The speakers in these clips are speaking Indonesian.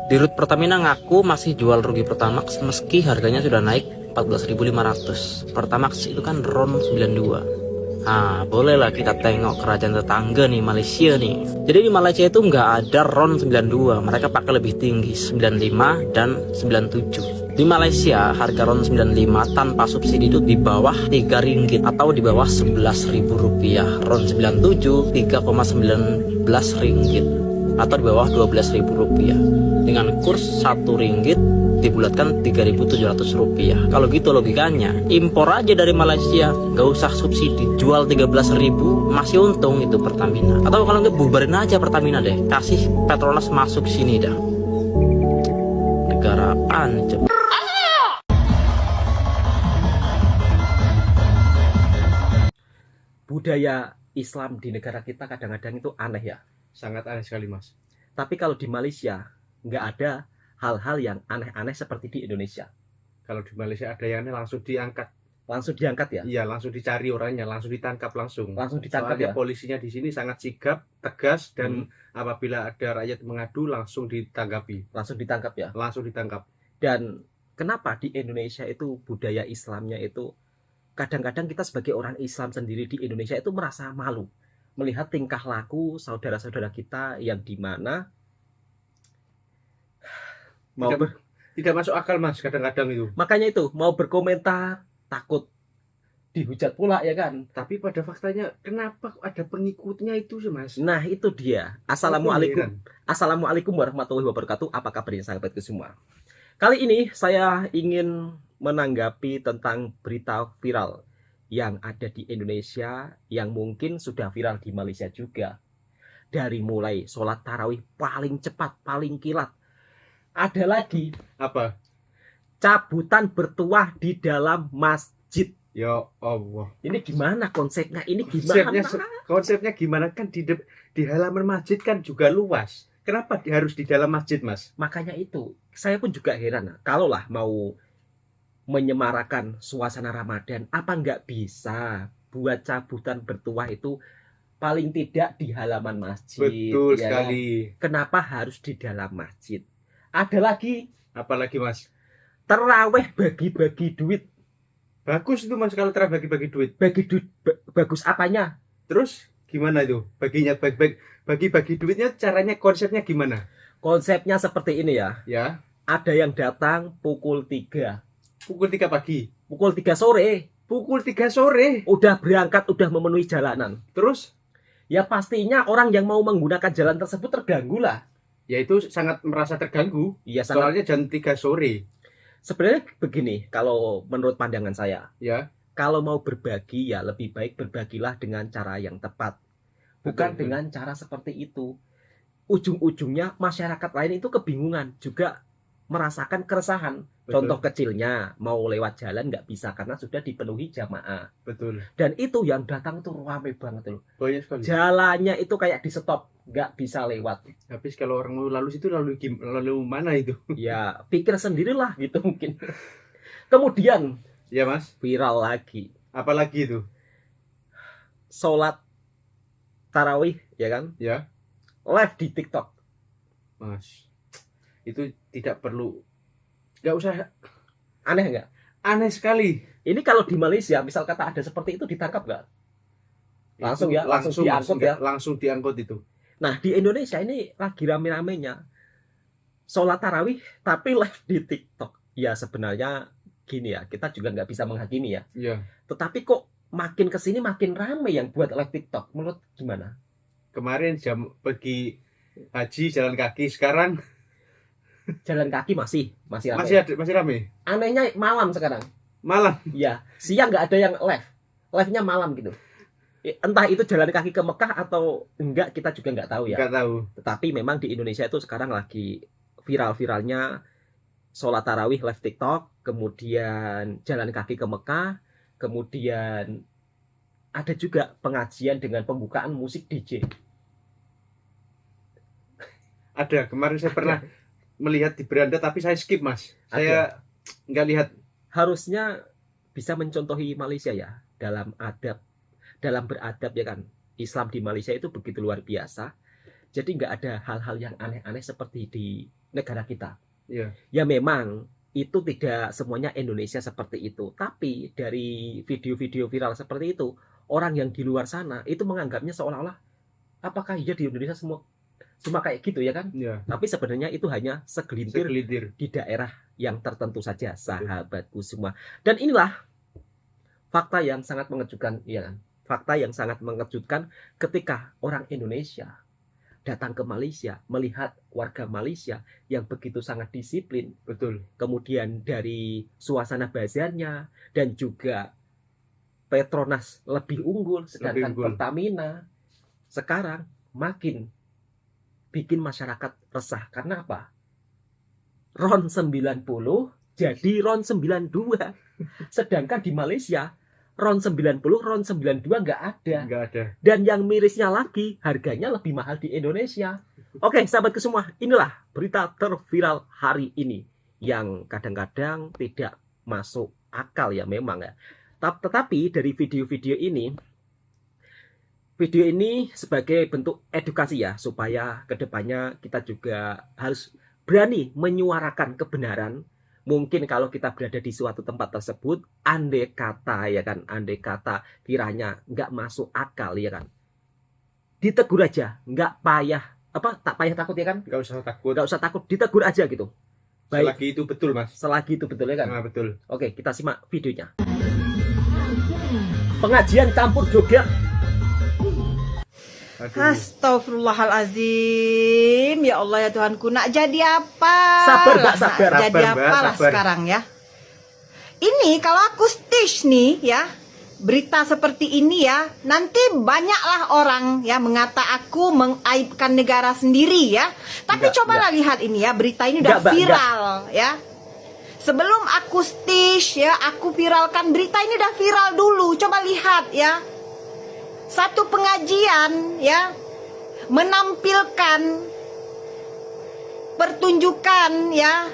Di Rut Pertamina ngaku masih jual rugi Pertamax meski harganya sudah naik 14.500. Pertamax itu kan RON 92. Nah, bolehlah kita tengok kerajaan tetangga nih, Malaysia nih. Jadi di Malaysia itu nggak ada RON 92, mereka pakai lebih tinggi, 95 dan 97. Di Malaysia harga RON 95 tanpa subsidi itu di bawah 3 ringgit atau di bawah 11.000 rupiah. RON 97 3,19 ringgit atau di bawah 12.000 rupiah. Dengan kurs 1 ringgit dibulatkan 3.700 rupiah. Kalau gitu logikanya, impor aja dari Malaysia, nggak usah subsidi, jual 13.000 masih untung itu Pertamina. Atau kalau nggak, bubarin aja Pertamina deh, kasih Petronas masuk sini dah. Negara apaan coba? Budaya Islam di negara kita kadang-kadang itu aneh ya. Sangat aneh sekali, Mas. Tapi kalau di Malaysia nggak ada hal-hal yang aneh-aneh seperti di Indonesia. Kalau di Malaysia ada yang aneh langsung diangkat. Langsung diangkat ya? Iya, langsung dicari orangnya, langsung ditangkap langsung. Langsung ditangkap Soalnya ya? polisinya di sini sangat sigap, tegas, dan apabila ada rakyat mengadu langsung ditanggapi. Langsung ditangkap ya? Langsung ditangkap. Dan kenapa di Indonesia itu budaya Islamnya itu kadang-kadang kita sebagai orang Islam sendiri di Indonesia itu merasa malu melihat tingkah laku saudara-saudara kita yang dimana mau Tidak masuk akal, Mas, kadang-kadang itu. makanya itu mau berkomentar takut dihujat pula ya kan. Tapi pada faktanya kenapa ada pengikutnya itu sih, Mas? Nah itu dia. Assalamualaikum. Assalamualaikum warahmatullahi wabarakatuh. Apa kabarnya sahabatku semua? Kali ini saya ingin menanggapi tentang berita viral yang ada di Indonesia yang mungkin sudah viral di Malaysia juga. Dari mulai sholat tarawih paling cepat, paling kilat. Ada lagi Apa? cabutan bertuah di dalam masjid. Ya Allah. Ini gimana konsepnya? Ini gimana? Konsepnya gimana, kan di halaman masjid kan juga luas. Kenapa harus di dalam masjid, Mas? Makanya itu, saya pun juga heran. Kalaulah mau menyemarakan suasana Ramadan, apa nggak bisa buat cabutan bertuah itu paling tidak di halaman masjid? Betul ya sekali. kan? Kenapa harus di dalam masjid? Ada lagi Apalagi, Mas? terawih bagi-bagi duit. Bagus itu, Mas, kalau bagi-bagi duit. Bagi duit bagus apanya? Terus gimana itu? Bagi-bagi duitnya, caranya, konsepnya gimana? Konsepnya seperti ini ya. Ya, Ada yang datang pukul 3. pukul 3 pagi, Pukul 3 sore pukul 3 sore. udah berangkat, udah memenuhi jalanan. Terus Ya pastinya orang yang mau menggunakan jalan tersebut terganggu lah. ya itu sangat merasa terganggu. Iya sangat. Soalnya jam 3 sore. Sebenarnya begini, kalau menurut pandangan saya, Ya, kalau mau berbagi ya lebih baik berbagilah dengan cara yang tepat. Bukan Betul. dengan cara seperti itu. Ujung-ujungnya masyarakat lain itu kebingungan, juga merasakan keresahan. Betul. Contoh kecilnya, mau lewat jalan nggak bisa karena sudah dipenuhi jamaah. betul. Dan itu yang datang tuh rame banget loh. Banyak sekali. Jalannya itu kayak di stop, nggak bisa lewat. Habis kalau orang mau lalu situ lalu mana itu? Ya pikir sendirilah gitu mungkin. Kemudian Ya, Mas. viral lagi Apalagi itu? sholat tarawih ya kan, Ya, live di TikTok. Mas. Itu tidak perlu. Nggak usah, Aneh nggak? aneh sekali. Ini kalau di Malaysia misal kata ada seperti itu ditangkap nggak? Langsung Itu ya, langsung Mas. diangkut ya. Langsung diangkut itu. Nah di Indonesia ini lagi rame-ramenya sholat tarawih tapi live di TikTok. Ya sebenarnya gini ya, kita juga nggak bisa menghakimi ya. Iya. Tetapi kok makin kesini makin rame yang buat live TikTok. Menurut gimana? Kemarin jam pergi haji jalan kaki, sekarang Jalan kaki masih rame. masih rame. Anehnya malam sekarang. Malam. Ya, siang nggak ada yang live. Live-nya malam gitu. Entah itu jalan kaki ke Mekah atau enggak, kita juga nggak tahu ya. Nggak tahu. Tetapi memang di Indonesia itu sekarang lagi viral-viralnya sholat tarawih live TikTok, kemudian jalan kaki ke Mekah, kemudian ada juga pengajian dengan pembukaan musik DJ. Ada. Kemarin saya pernah melihat di beranda, tapi saya skip, Mas. Saya nggak lihat. Harusnya bisa mencontohi Malaysia ya dalam beradab ya kan. Islam di Malaysia itu begitu luar biasa. Jadi nggak ada hal-hal yang aneh-aneh seperti di negara kita. Iya. Ya memang itu tidak semuanya Indonesia seperti itu, tapi dari video-video viral seperti itu, orang yang di luar sana itu menganggapnya seolah-olah apakah iya di Indonesia semua kayak gitu ya kan? Iya. Tapi sebenarnya itu hanya segelintir Segelintir. di daerah yang tertentu saja, sahabatku semua. Dan inilah fakta yang sangat mengejutkan, ya kan? Fakta yang sangat mengejutkan ketika orang Indonesia datang ke Malaysia, melihat warga Malaysia yang begitu sangat disiplin, Betul. kemudian dari suasana bazarnya dan juga Petronas lebih unggul, sedangkan unggul. Pertamina sekarang makin bikin masyarakat resah. Karena apa? RON 90 jadi RON 92. Sedangkan di Malaysia RON 90, RON 92 nggak ada. Nggak ada. Dan yang mirisnya lagi, harganya lebih mahal di Indonesia. Oke, sahabatku semua, inilah berita terviral hari ini yang kadang-kadang tidak masuk akal ya memang ya. Tetapi dari video-video ini sebagai bentuk edukasi ya, supaya kedepannya kita juga harus berani menyuarakan kebenaran. Mungkin kalau kita berada di suatu tempat tersebut, andai kata kiranya nggak masuk akal ya kan, ditegur aja, nggak payah tak payah takut ya kan, Nggak usah takut. ditegur aja gitu. Baik, Selagi itu betul, Mas. selagi itu betul ya kan. Nah, betul. Oke, kita simak videonya. Pengajian campur joget. Aduh. Astagfirullahalazim. Ya Allah ya Tuhanku, nak jadi apa? Sabar, Mbak, Nak sabar. jadi Sabar, Mbak, apa lah sabar. sekarang ya? Ini kalau aku stage nih ya, berita seperti ini ya, nanti banyaklah orang ya mengata aku mengaibkan negara sendiri ya. Tapi Enggak, cobalah lihat ini ya, berita ini udah Enggak, Mbak, viral ya. Sebelum aku stage ya, aku viralkan berita ini udah viral dulu. Coba lihat ya. Satu pengajian ya menampilkan pertunjukan ya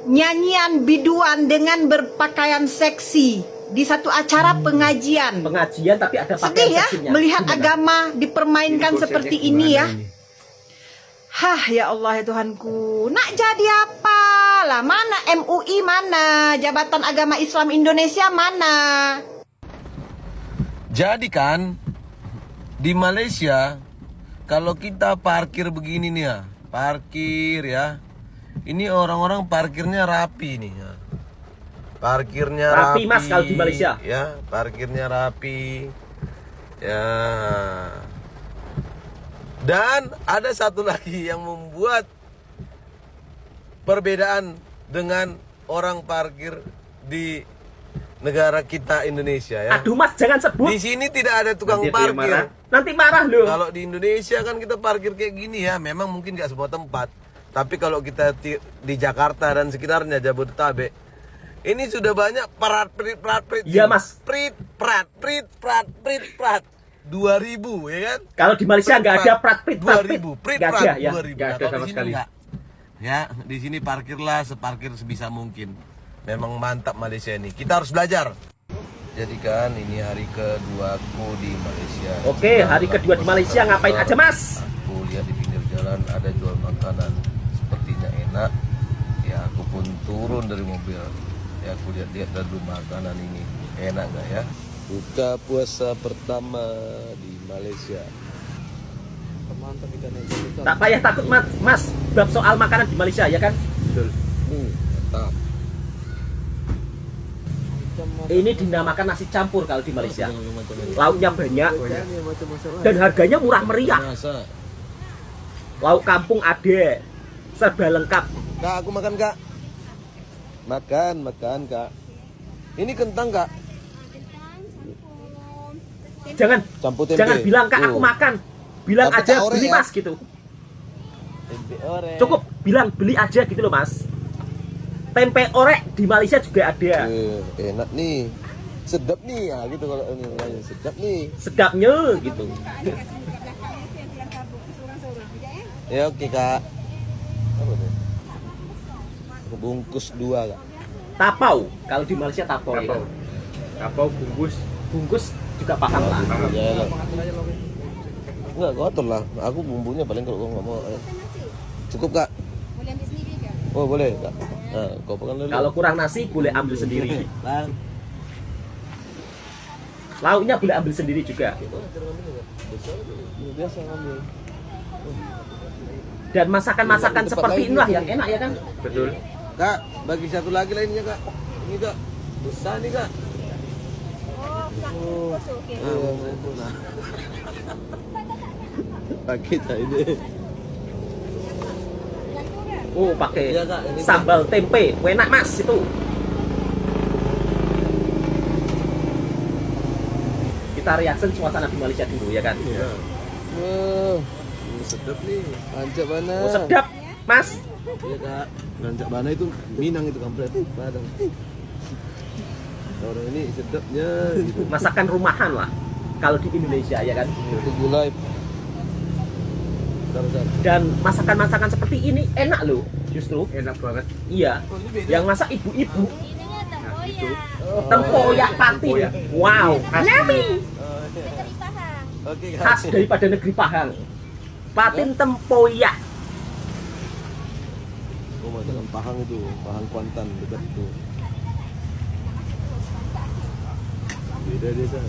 nyanyian biduan dengan berpakaian seksi di satu acara pengajian. Pengajian tapi ada pakaian Sedih ya seksinya. melihat Gimana? agama dipermainkan Ini seperti konsepnya ini ya. gimana ini? Hah, ya Allah ya Tuhanku, nak jadi apa lah? Mana MUI, mana Jabatan Agama Islam Indonesia, mana? Jadi kan di Malaysia kalau kita parkir begini nih ya, parkir ya. Ini orang-orang parkirnya rapi nih ya. Parkirnya Rapi, Mas, kalau di Malaysia. Ya, parkirnya rapi. Ya. Dan ada satu lagi yang membuat perbedaan dengan orang parkir di negara kita Indonesia ya. Aduh Mas, jangan sebut. Di sini tidak ada tukang Nanti dia marah. parkir. Nanti marah loh. Kalau di Indonesia kan kita parkir kayak gini ya, memang mungkin nggak semua tempat. Tapi kalau kita di Jakarta dan sekitarnya Jabodetabek, ini sudah banyak prat. Iya, Mas. Prit, prat. 2000 ya kan? Kalau di Malaysia nggak ada prat-prit. 2000, prit, Nggak prat, ada ya. 2000. Nggak ada Kalau sama di sini sekali. nggak. Ya, di sini parkirlah separkir sebisa mungkin. Memang mantap Malaysia ini. Kita harus belajar. Jadi kan ini hari keduaku di Malaysia. Oke, hari kedua di Malaysia ngapain aja Mas? Aku lihat di pinggir jalan ada jual makanan, sepertinya enak. Ya aku pun turun dari mobil. Ya aku lihat dulu makanan ini enak nggak ya? Buka puasa pertama di Malaysia. Tak payah takut Mas, bab soal makanan di Malaysia ya kan? Betul. Mantap. Ini dinamakan nasi campur kalau di Malaysia. Lauknya banyak dan harganya murah meriah. Masa? Lauk kampung ada, serba lengkap. Kak, aku makan kak. Makan kak. Ini kentang kak. Jangan Campur tempe. jangan bilang Kak aku Tuh. makan. Bilang Tapi aja tak orek beli ya. Mas gitu. Tempe orek. Cukup bilang beli aja gitu loh Mas. Tempe orek di Malaysia juga ada. Enak nih. Sedap nih ya gitu kalau ini namanya. Sedap nih. Sedapnya gitu. Ya oke kak. Apa tuh? Aku bungkus 2 kak. Tapau, kalau di Malaysia tapau ya. Kapau. Kapau bungkus. Bungkus juga paham lah. Ya lah. Enggak kotor lah. Aku bumbunya paling kalau nggak mau. Cukup kak. Boleh ambil Oh boleh kak. Nah, kau pegang dulu. Kalau kurang nasi boleh ambil sendiri. Lauknya boleh ambil sendiri juga. Biasa ambil. Dan masakan-masakan seperti inilah yang enak ya kan? Betul. Kak, bagi satu lagi lainnya kak. Ini kak, besar nih kak. Oh, nah. Pakai ini. Oh, pakai Iya, Kak, ini, sambal tempe. Enak Mas itu. Kita reaction suasana di Malaysia dulu ya kan? Iya. Wow, ini sedap nih. Rancak mana? Oh, sedap, Mas. Iya kak. Rancak mana itu Minang itu kampret Padang. Orang ini sedapnya gitu. Masakan rumahan lah. Kalau di Indonesia ya kan? Itu gulai. Bentar. Dan masakan-masakan seperti ini enak loh, justru. Enak banget. Iya. Yang masak ibu-ibu. Nah, itu. Tempoyak patin. Tempoyak. Wow. Yummy. Oke kak. Khas daripada negeri Pahang. Patin tempoyak. Oh masakan Pahang itu, Pahang Kuantan dekat itu. Beda dia sana.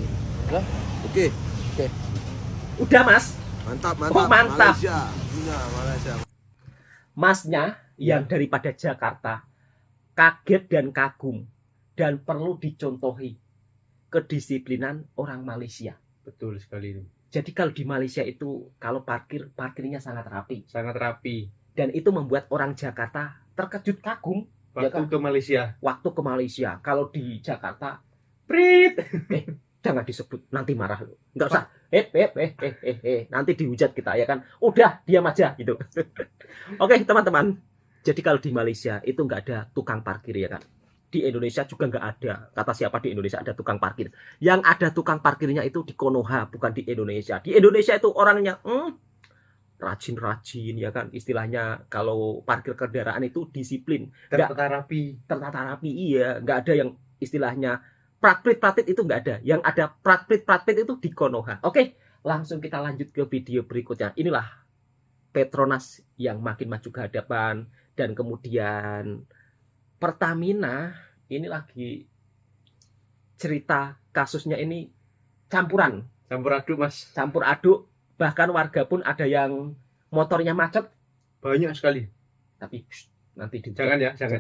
Lah? Oke. Udah Mas. Mantap. Oh, mantap. Malaysia. Masnya yang daripada Jakarta kaget dan kagum dan perlu dicontohi kedisiplinan orang Malaysia. Betul sekali ini. Jadi kalau di Malaysia itu kalau parkirnya sangat rapi Sangat rapi. dan itu membuat orang Jakarta terkejut kagum Waktu kan? ke Malaysia. waktu ke Malaysia. Kalau di Jakarta, prit, jangan disebut nanti marah lo. Enggak usah. Nanti dihujat kita ya kan. Udah diam aja gitu. Oke teman-teman. Jadi kalau di Malaysia itu nggak ada tukang parkir ya kan. Di Indonesia juga nggak ada. Kata siapa di Indonesia ada tukang parkir? Yang ada tukang parkirnya itu di Konoha, bukan di Indonesia. Di Indonesia itu orangnya rajin-rajin ya kan. Istilahnya kalau parkir kendaraan itu disiplin. Tertata rapi. Tertata rapi, iya. Nggak ada yang istilahnya prakrit itu nggak ada. Yang ada prakrit itu di Konoha. Oke, langsung kita lanjut ke video berikutnya. Inilah Petronas yang makin maju ke hadapan. Dan kemudian Pertamina ini lagi cerita kasusnya ini campuran. Campur aduk mas. Campur aduk. Bahkan warga pun ada yang motornya macet. Banyak sekali. Tapi nanti di Jangan ya, jangan.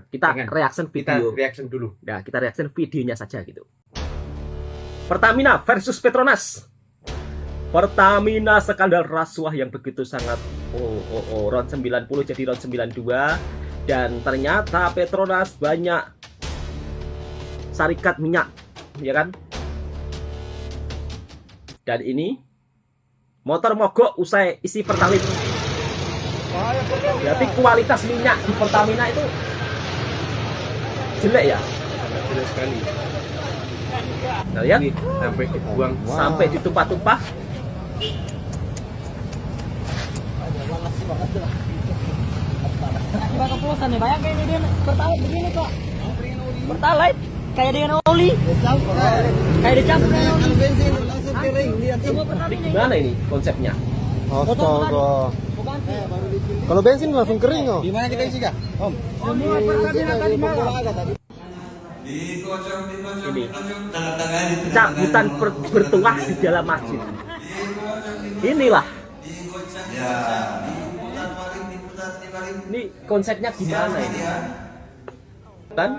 Kita Jangan. reaction Kita video. reaction dulu. Nah, kita reaction videonya saja gitu. Pertamina versus Petronas. Pertamina skandal rasuah yang begitu sangat round 90 jadi round 92 dan ternyata Petronas banyak sarikat minyak, ya kan? Dan ini motor mogok usai isi pertalit. Berarti kualitas minyak di Pertamina itu jelek ya? Jelas sekali. Nah, lihat Ini sampai dibuang. sampai ditumpah-tumpah. Keplosan nih, banyak kayak dia pertalite begini kok. Pertalite kayak dengan oli. Kayak dicampur dengan oli. Bensin langsung kering, lihat semua Ini pertamina. gimana ini konsepnya? Astaga. Kalau bensin langsung kering kok. Di mana kita isi kak? Om. Semua pertamina tadi malam. Ini cabutan bertuah di dalam masjid. Inilah. Ini konsepnya gimana ini? Kan?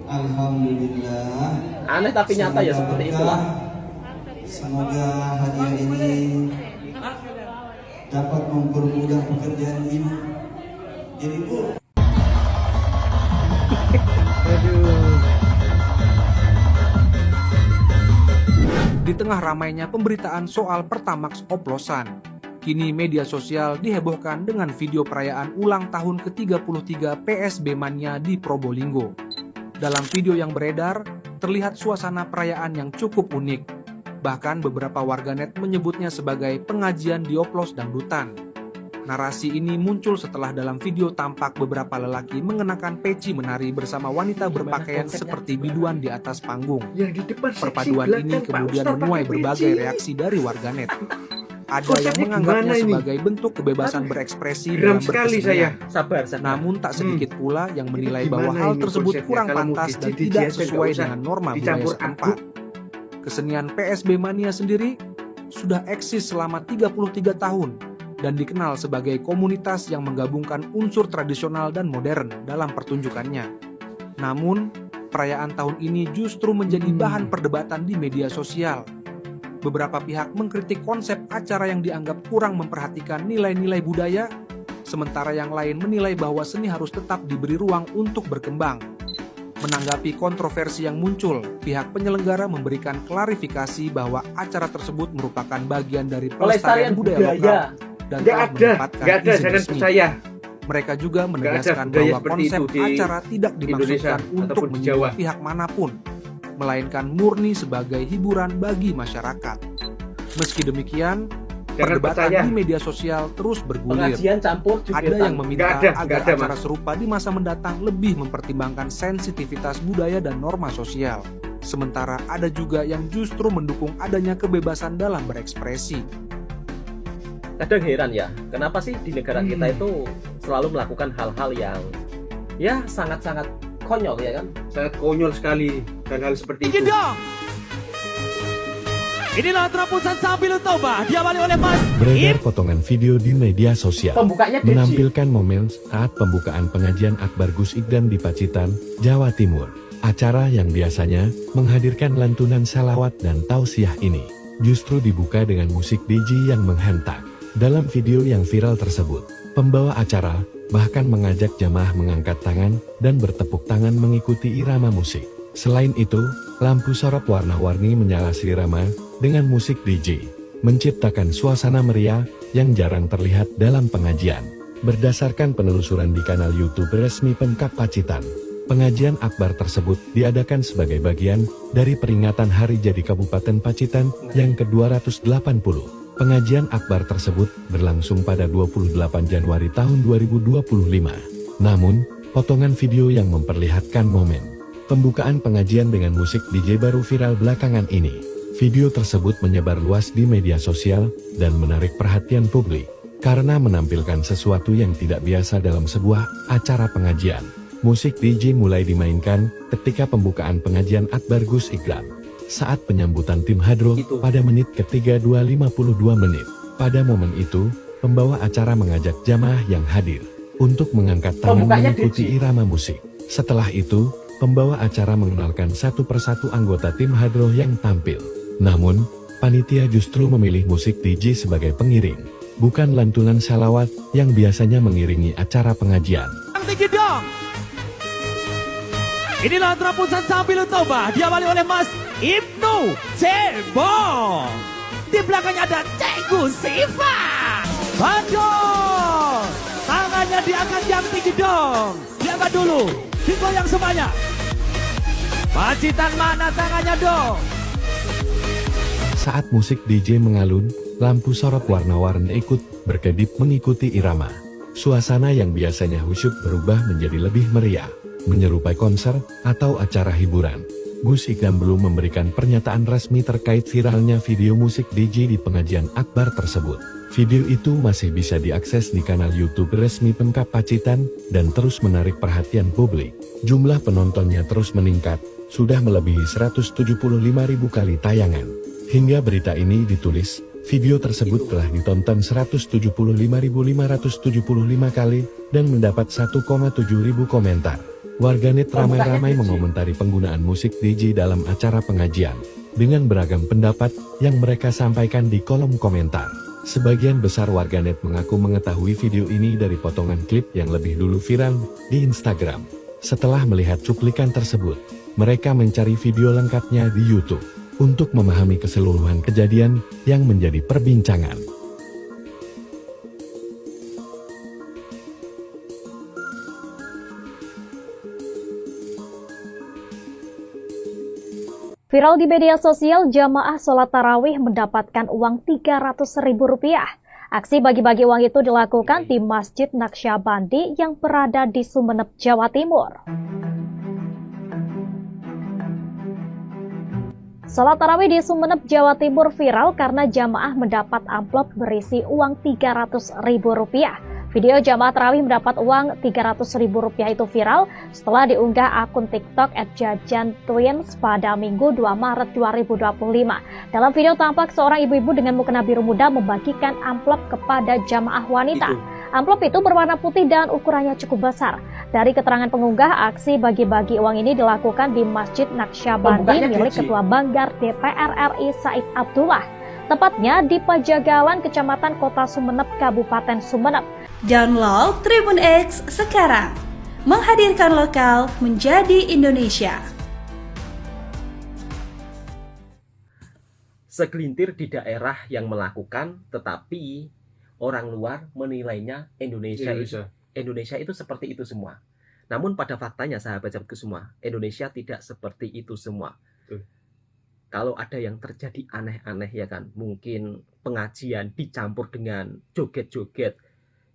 Alhamdulillah. Aneh tapi nyata ya seperti itulah. Semoga hadiah ini dapat mempermudah pekerjaan ibu. Jadi bu, Di tengah ramainya pemberitaan soal Pertamax oplosan, kini media sosial dihebohkan dengan video perayaan ulang tahun ke-33 PSB Mania di Probolinggo. Dalam video yang beredar, terlihat suasana perayaan yang cukup unik. Bahkan beberapa warganet menyebutnya sebagai pengajian dioplos dangdutan. Narasi ini muncul setelah dalam video tampak beberapa lelaki mengenakan peci menari bersama wanita berpakaian seperti biduan di atas panggung. Yang di depan seksi Perpaduan ini belakang, Pak kemudian Ustaz menuai pakai berbagai peci. reaksi dari warganet. Ada Konsepnya yang menganggapnya gimana ini? sebagai bentuk kebebasan berekspresi Geram dalam sekali berkesenian. Sabar, sabar. Namun tak sedikit pula yang menilai Itu bahwa gimana hal ini tersebut konsepnya? kurang Kalau mau pantas dan di-DJ tidak aja nggak sesuai usah dengan norma budaya dicampur setempat. Kesenian PSB Mania sendiri sudah eksis selama 33 tahun dan dikenal sebagai komunitas yang menggabungkan unsur tradisional dan modern dalam pertunjukannya. Namun, perayaan tahun ini justru menjadi bahan perdebatan di media sosial. Beberapa pihak mengkritik konsep acara yang dianggap kurang memperhatikan nilai-nilai budaya, sementara yang lain menilai bahwa seni harus tetap diberi ruang untuk berkembang. Menanggapi kontroversi yang muncul, pihak penyelenggara memberikan klarifikasi bahwa acara tersebut merupakan bagian dari pelestarian budaya lokal dan telah mendapatkan Nggak ada, izin jangan resmi. percaya. Mereka juga menegaskan budaya bahwa seperti konsep itu di acara tidak dimaksudkan Indonesia untuk ataupun di menyinggung Jawa. pihak manapun, melainkan murni sebagai hiburan bagi masyarakat. Meski demikian, Jangan perdebatan percaya. di media sosial terus bergulir. Pengajian campur Ada jubitan. yang meminta Nggak ada, agar Mas. acara serupa di masa mendatang lebih mempertimbangkan sensitivitas budaya dan norma sosial. Sementara ada juga yang justru mendukung adanya kebebasan dalam berekspresi. Kadang heran ya, kenapa sih di negara kita itu selalu melakukan hal-hal yang ya sangat-sangat konyol ya kan? Sangat konyol sekali hal-hal seperti itu. Inilah terobosan sambil toba diawali oleh Mas Beredar potongan video di media sosial Pembukanya DJ. menampilkan momen saat pembukaan pengajian Akbar Gus Ikdam di Pacitan, Jawa Timur. Acara yang biasanya menghadirkan lantunan salawat dan tausiah ini justru dibuka dengan musik DJ yang menghentak. Dalam video yang viral tersebut, pembawa acara bahkan mengajak jamaah mengangkat tangan dan bertepuk tangan mengikuti irama musik. Selain itu, lampu sorot warna-warni menyala sirama dengan musik DJ, menciptakan suasana meriah yang jarang terlihat dalam pengajian. Berdasarkan penelusuran di kanal YouTube resmi Pemkab Pacitan, pengajian akbar tersebut diadakan sebagai bagian dari peringatan Hari Jadi Kabupaten Pacitan yang ke-280. Pengajian akbar tersebut berlangsung pada 28 Januari tahun 2025. Namun, potongan video yang memperlihatkan momen pembukaan pengajian dengan musik DJ baru viral belakangan ini. Video tersebut menyebar luas di media sosial dan menarik perhatian publik karena menampilkan sesuatu yang tidak biasa dalam sebuah acara pengajian. Musik DJ mulai dimainkan ketika pembukaan pengajian Akbar Gus Ikdam saat penyambutan tim hadroh pada menit ke-3 2:52 menit. Pada momen itu, pembawa acara mengajak jamaah yang hadir untuk mengangkat tangan Pembukanya mengikuti DJ. irama musik. Setelah itu, pembawa acara mengenalkan satu persatu anggota tim hadroh yang tampil. Namun, panitia justru memilih musik DJ sebagai pengiring, bukan lantunan salawat yang biasanya mengiringi acara pengajian. tinggi dong. Inilah terobosan sambil toba diawali oleh Mas Ibnu Cebong. Di belakangnya ada Cenggu Siva. Aduh, tangannya diangkat yang tinggi dong. Diangkat dulu, digoyang semuanya. Pacitan mana tangannya dong? Saat musik DJ mengalun, lampu sorot warna-warni ikut berkedip mengikuti irama. Suasana yang biasanya khusyuk berubah menjadi lebih meriah, menyerupai konser atau acara hiburan. Gus Ikdam belum memberikan pernyataan resmi terkait viralnya video musik DJ di pengajian akbar tersebut. Video itu masih bisa diakses di kanal YouTube resmi Pemkab Pacitan dan terus menarik perhatian publik. Jumlah penontonnya terus meningkat, sudah melebihi 175.000 kali tayangan. Hingga berita ini ditulis, video tersebut telah ditonton 175.575 kali dan mendapat 1,7 ribu komentar. Warganet ramai-ramai mengomentari penggunaan musik DJ dalam acara pengajian dengan beragam pendapat yang mereka sampaikan di kolom komentar. Sebagian besar warganet mengaku mengetahui video ini dari potongan klip yang lebih dulu viral di Instagram. Setelah melihat cuplikan tersebut, mereka mencari video lengkapnya di YouTube untuk memahami keseluruhan kejadian yang menjadi perbincangan. Viral di media sosial, jamaah sholat tarawih mendapatkan uang Rp300.000. Aksi bagi-bagi uang itu dilakukan di Masjid Naqsyabandi yang berada di Sumeneb, Jawa Timur. Salat tarawih di Sumeneb, Jawa Timur viral karena jamaah mendapat amplop berisi uang Rp300.000. Video jamaah tarawih mendapat uang Rp300.000 itu viral setelah diunggah akun TikTok @jajantwins pada Minggu 2 Maret 2025. Dalam video tampak seorang ibu-ibu dengan mukena biru muda membagikan amplop kepada jamaah wanita. Amplop itu berwarna putih dan ukurannya cukup besar. Dari keterangan pengunggah, aksi bagi-bagi uang ini dilakukan di Masjid Naqsyabandi milik Ketua Banggar DPR RI Said Abdullah. Tepatnya di Pajagalan, Kecamatan Kota Sumeneb, Kabupaten Sumeneb. Download Tribun X sekarang. Menghadirkan lokal menjadi Indonesia. Segelintir di daerah yang melakukan, tetapi orang luar menilainya Indonesia itu seperti itu semua. Namun pada faktanya sahabat-sahabatku semua, Indonesia tidak seperti itu semua. Kalau ada yang terjadi aneh-aneh ya kan, mungkin pengajian dicampur dengan joget-joget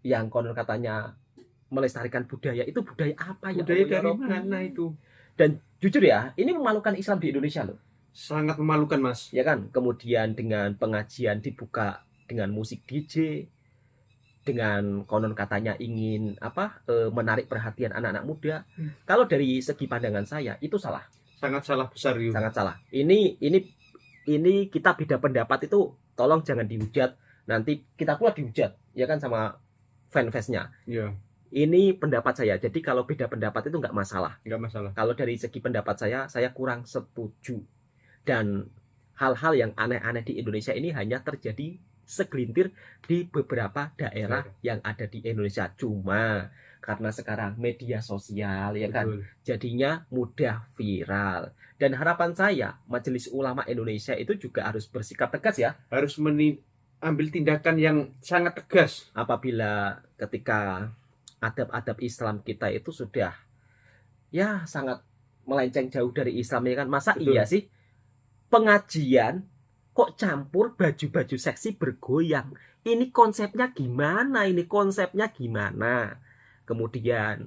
yang konon katanya melestarikan budaya, itu budaya apa ya? Budaya dari mana itu? Dan jujur ya, ini memalukan Islam di Indonesia loh. Sangat memalukan, Mas. Ya kan, kemudian dengan pengajian dibuka dengan musik DJ, dengan konon katanya ingin menarik perhatian anak-anak muda. Kalau dari segi pandangan saya itu salah. Sangat salah besar itu. Sangat salah. Ini kita beda pendapat itu tolong jangan dihujat. Nanti kita pula dihujat ya kan sama fanfestnya. Iya. Ini pendapat saya. Jadi kalau beda pendapat itu nggak masalah. Nggak masalah. Kalau dari segi pendapat saya kurang setuju. Dan hal-hal yang aneh-aneh di Indonesia ini hanya terjadi segelintir di beberapa daerah yang ada di Indonesia. Cuma karena sekarang media sosial ya kan, jadinya mudah viral. Dan harapan saya Majelis Ulama Indonesia itu juga harus bersikap tegas ya, harus ambil tindakan yang sangat tegas apabila ketika adab-adab Islam kita itu sudah ya sangat melenceng jauh dari Islam ya kan. Masa iya sih pengajian kok campur baju-baju seksi bergoyang? Ini konsepnya gimana? Kemudian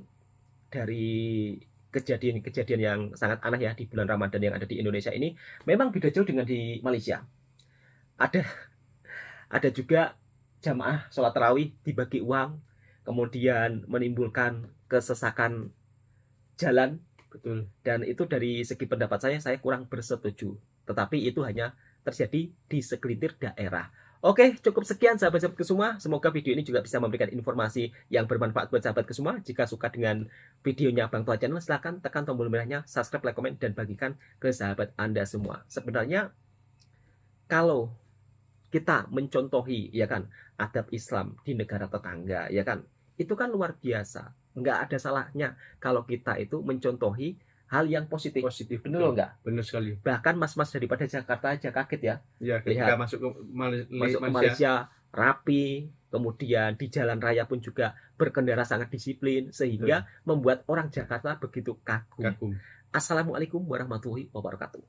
dari kejadian-kejadian yang sangat aneh ya di bulan Ramadan yang ada di Indonesia ini memang beda jauh dengan di Malaysia. Ada juga jamaah sholat tarawih dibagi uang, kemudian menimbulkan kesesakan jalan. Betul. Dan itu dari segi pendapat saya kurang bersetuju. Tetapi itu hanya terjadi di segelintir daerah. Oke, cukup sekian sahabat-sahabatku semua. Semoga video ini juga bisa memberikan informasi yang bermanfaat buat sahabatku semua. Jika suka dengan videonya Bang Tua Channel, silahkan tekan tombol merahnya, subscribe, like, komen, dan bagikan ke sahabat Anda semua. Sebenarnya kalau kita mencontohi ya kan adab Islam di negara tetangga ya kan, itu kan luar biasa. Nggak ada salahnya kalau kita itu mencontohi hal yang positif. Bener loh nggak? Bener sekali. Bahkan mas-mas daripada Jakarta aja kaget ya. Ya, ketika masuk ke Malaysia rapi, kemudian di jalan raya pun juga berkendara sangat disiplin, sehingga membuat orang Jakarta begitu kagum. Assalamualaikum warahmatullahi wabarakatuh.